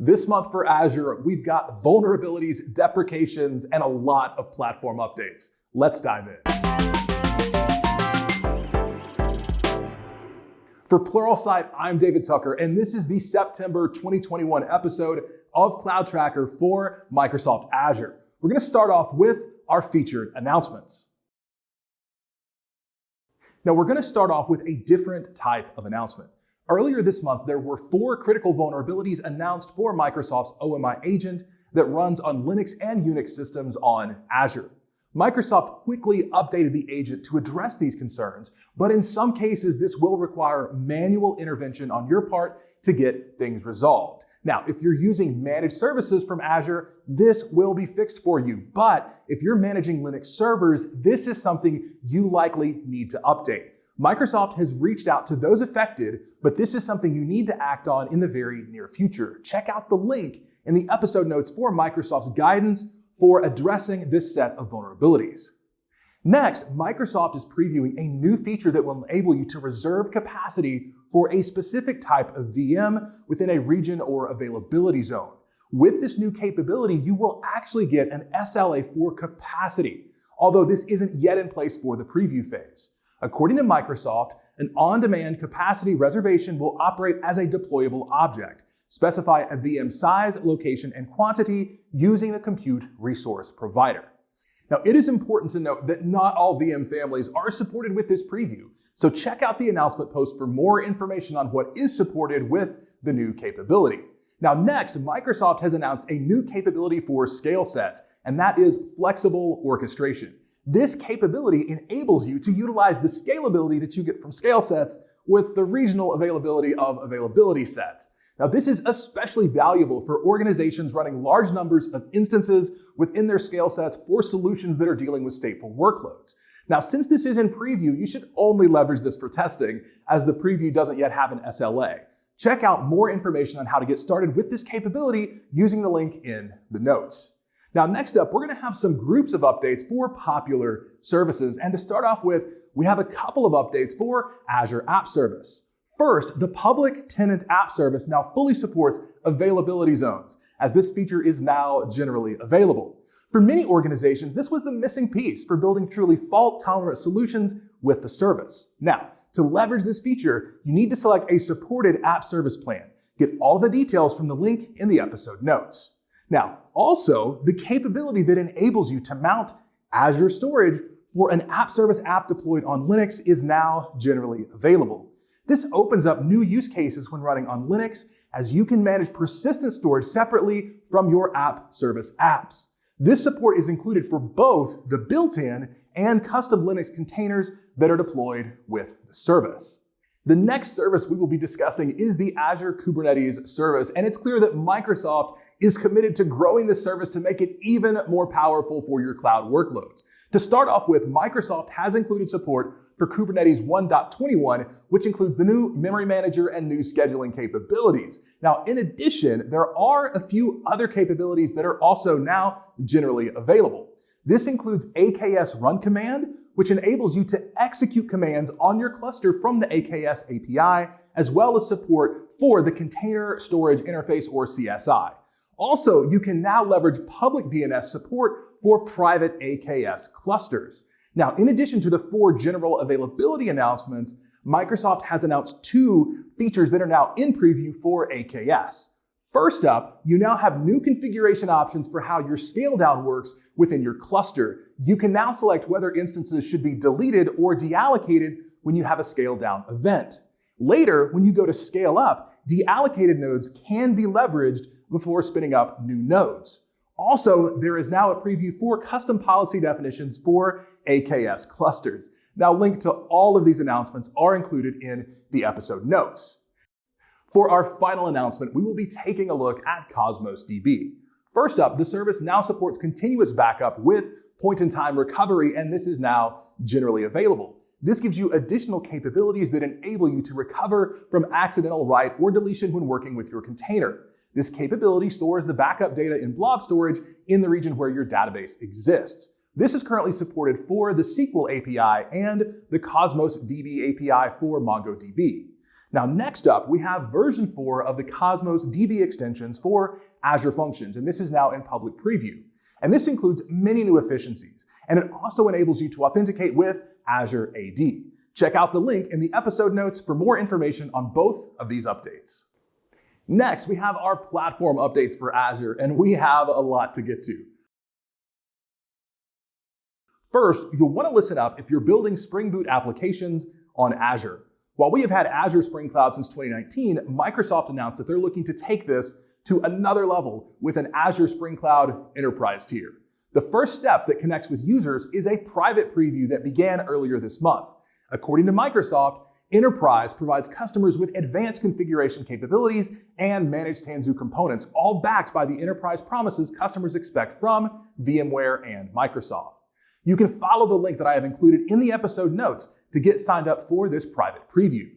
This month for Azure, we've got vulnerabilities, deprecations, and a lot of platform updates. Let's dive in. For Pluralsight, I'm David Tucker, and this is the September 2021 episode of Cloud Tracker for Microsoft Azure. We're going to start off with our featured announcements. Now, we're going to start off with a different type of announcement. Earlier this month, there were 4 critical vulnerabilities announced for Microsoft's OMI agent that runs on Linux and Unix systems on Azure. Microsoft quickly updated the agent to address these concerns, but in some cases, this will require manual intervention on your part to get things resolved. Now, if you're using managed services from Azure, this will be fixed for you. But if you're managing Linux servers, this is something you likely need to update. Microsoft has reached out to those affected, but this is something you need to act on in the very near future. Check out the link in the episode notes for Microsoft's guidance for addressing this set of vulnerabilities. Next, Microsoft is previewing a new feature that will enable you to reserve capacity for a specific type of VM within a region or availability zone. With this new capability, you will actually get an SLA for capacity, although this isn't yet in place for the preview phase. According to Microsoft, an on-demand capacity reservation will operate as a deployable object, specify a VM size, location, and quantity using the compute resource provider. Now, it is important to note that not all VM families are supported with this preview, so check out the announcement post for more information on what is supported with the new capability. Now, next, Microsoft has announced a new capability for scale sets, and that is flexible orchestration. This capability enables you to utilize the scalability that you get from scale sets with the regional availability of availability sets. Now, this is especially valuable for organizations running large numbers of instances within their scale sets for solutions that are dealing with stateful workloads. Now, since this is in preview, you should only leverage this for testing, as the preview doesn't yet have an SLA. Check out more information on how to get started with this capability using the link in the notes. Now, next up, we're going to have some groups of updates for popular services. And to start off with, we have a couple of updates for Azure App Service. First, the public tenant app service now fully supports availability zones, as this feature is now generally available. For many organizations, this was the missing piece for building truly fault-tolerant solutions with the service. Now, to leverage this feature, you need to select a supported app service plan. Get all the details from the link in the episode notes. Now, also, the capability that enables you to mount Azure storage for an app service app deployed on Linux is now generally available. This opens up new use cases when running on Linux, as you can manage persistent storage separately from your app service apps. This support is included for both the built-in and custom Linux containers that are deployed with the service. The next service we will be discussing is the Azure Kubernetes service, and it's clear that Microsoft is committed to growing this service to make it even more powerful for your cloud workloads. To start off with, Microsoft has included support for Kubernetes 1.21, which includes the new memory manager and new scheduling capabilities. Now, in addition, there are a few other capabilities that are also now generally available. This includes AKS Run Command, which enables you to execute commands on your cluster from the AKS API, as well as support for the Container Storage Interface, or CSI. Also, you can now leverage public DNS support for private AKS clusters. Now, in addition to the 4 general availability announcements, Microsoft has announced 2 features that are now in preview for AKS. First up, you now have new configuration options for how your scale down works within your cluster. You can now select whether instances should be deleted or deallocated when you have a scale down event. Later, when you go to scale up, deallocated nodes can be leveraged before spinning up new nodes. Also, there is now a preview for custom policy definitions for AKS clusters. Now, links to all of these announcements are included in the episode notes. For our final announcement, we will be taking a look at Cosmos DB. First up, the service now supports continuous backup with point-in-time recovery, and this is now generally available. This gives you additional capabilities that enable you to recover from accidental write or deletion when working with your container. This capability stores the backup data in Blob storage in the region where your database exists. This is currently supported for the SQL API and the Cosmos DB API for MongoDB. Now, next up, we have version 4 of the Cosmos DB extensions for Azure Functions, and this is now in public preview. And this includes many new efficiencies, and it also enables you to authenticate with Azure AD. Check out the link in the episode notes for more information on both of these updates. Next, we have our platform updates for Azure, and we have a lot to get to. First, you'll want to listen up if you're building Spring Boot applications on Azure. While we have had Azure Spring Cloud since 2019, Microsoft announced that they're looking to take this to another level with an Azure Spring Cloud Enterprise tier. The first step that connects with users is a private preview that began earlier this month. According to Microsoft, Enterprise provides customers with advanced configuration capabilities and managed Tanzu components, all backed by the enterprise promises customers expect from VMware and Microsoft. You can follow the link that I have included in the episode notes to get signed up for this private preview.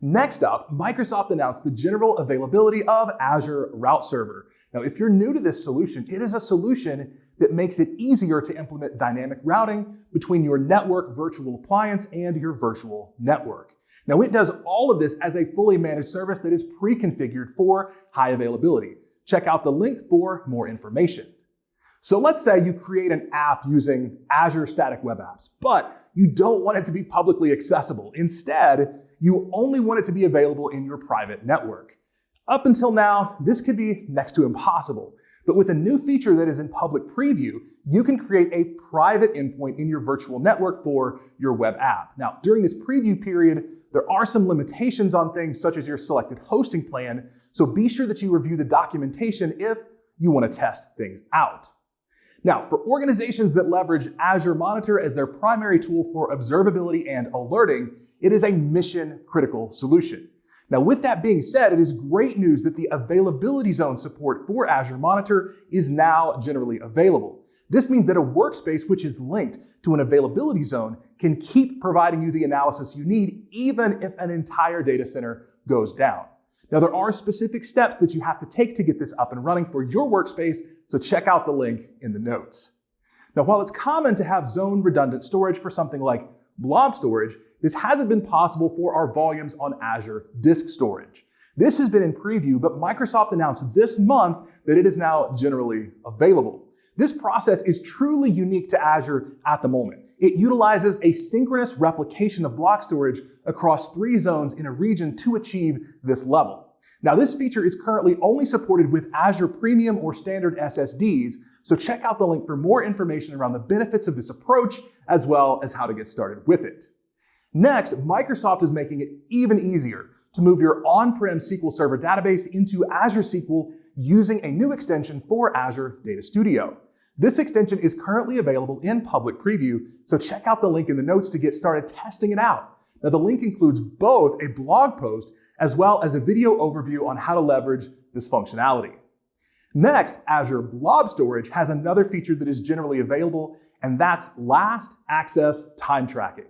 Next up, Microsoft announced the general availability of Azure Route Server. Now, if you're new to this solution, it is a solution that makes it easier to implement dynamic routing between your network virtual appliance and your virtual network. Now, it does all of this as a fully managed service that is pre-configured for high availability. Check out the link for more information. So let's say you create an app using Azure Static Web Apps, but you don't want it to be publicly accessible. Instead, you only want it to be available in your private network. Up until now, this could be next to impossible. But with a new feature that is in public preview, you can create a private endpoint in your virtual network for your web app. Now, during this preview period, there are some limitations on things such as your selected hosting plan, so be sure that you review the documentation if you want to test things out. Now, for organizations that leverage Azure Monitor as their primary tool for observability and alerting, it is a mission-critical solution. Now, with that being said, it is great news that the availability zone support for Azure Monitor is now generally available. This means that a workspace which is linked to an availability zone can keep providing you the analysis you need, even if an entire data center goes down. Now, there are specific steps that you have to take to get this up and running for your workspace, so check out the link in the notes. Now, while it's common to have zone redundant storage for something like Blob storage, this hasn't been possible for our volumes on Azure Disk Storage. This has been in preview, but Microsoft announced this month that it is now generally available. This process is truly unique to Azure at the moment. It utilizes a synchronous replication of block storage across 3 zones in a region to achieve this level. Now, this feature is currently only supported with Azure Premium or Standard SSDs, so check out the link for more information around the benefits of this approach, as well as how to get started with it. Next, Microsoft is making it even easier to move your on-prem SQL Server database into Azure SQL using a new extension for Azure Data Studio. This extension is currently available in public preview, so check out the link in the notes to get started testing it out. Now, the link includes both a blog post as well as a video overview on how to leverage this functionality. Next, Azure Blob Storage has another feature that is generally available, and that's last access time tracking.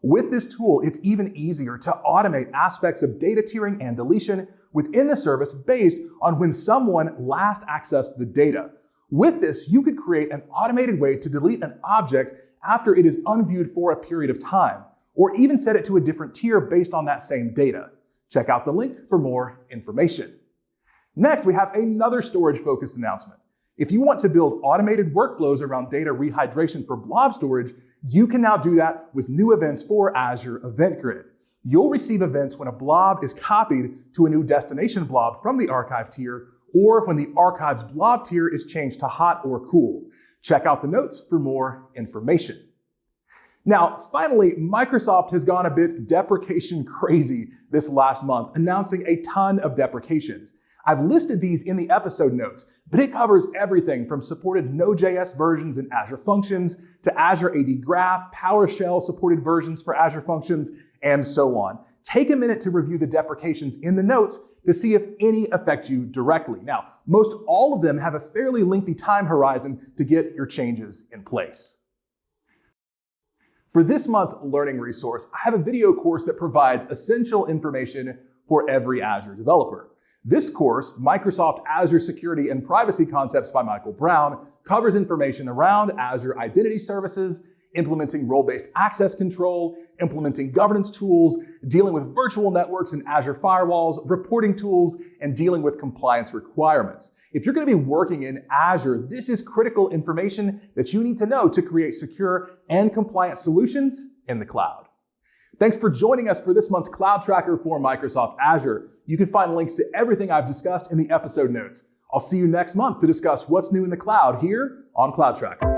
With this tool, it's even easier to automate aspects of data tiering and deletion within the service based on when someone last accessed the data. With this, you could create an automated way to delete an object after it is unviewed for a period of time, or even set it to a different tier based on that same data. Check out the link for more information. Next, we have another storage-focused announcement. If you want to build automated workflows around data rehydration for blob storage, you can now do that with new events for Azure Event Grid. You'll receive events when a blob is copied to a new destination blob from the archive tier, or when the archive's blob tier is changed to hot or cool. Check out the notes for more information. Now, finally, Microsoft has gone a bit deprecation crazy this last month, announcing a ton of deprecations. I've listed these in the episode notes, but it covers everything from supported Node.js versions in Azure Functions to Azure AD Graph, PowerShell supported versions for Azure Functions, and so on. Take a minute to review the deprecations in the notes to see if any affect you directly. Now, most all of them have a fairly lengthy time horizon to get your changes in place. For this month's learning resource, I have a video course that provides essential information for every Azure developer. This course, Microsoft Azure Security and Privacy Concepts by Michael Brown, covers information around Azure Identity Services implementing role-based access control, implementing governance tools, dealing with virtual networks and Azure firewalls, reporting tools, and dealing with compliance requirements. If you're going to be working in Azure, this is critical information that you need to know to create secure and compliant solutions in the cloud. Thanks for joining us for this month's Cloud Tracker for Microsoft Azure. You can find links to everything I've discussed in the episode notes. I'll see you next month to discuss what's new in the cloud here on Cloud Tracker.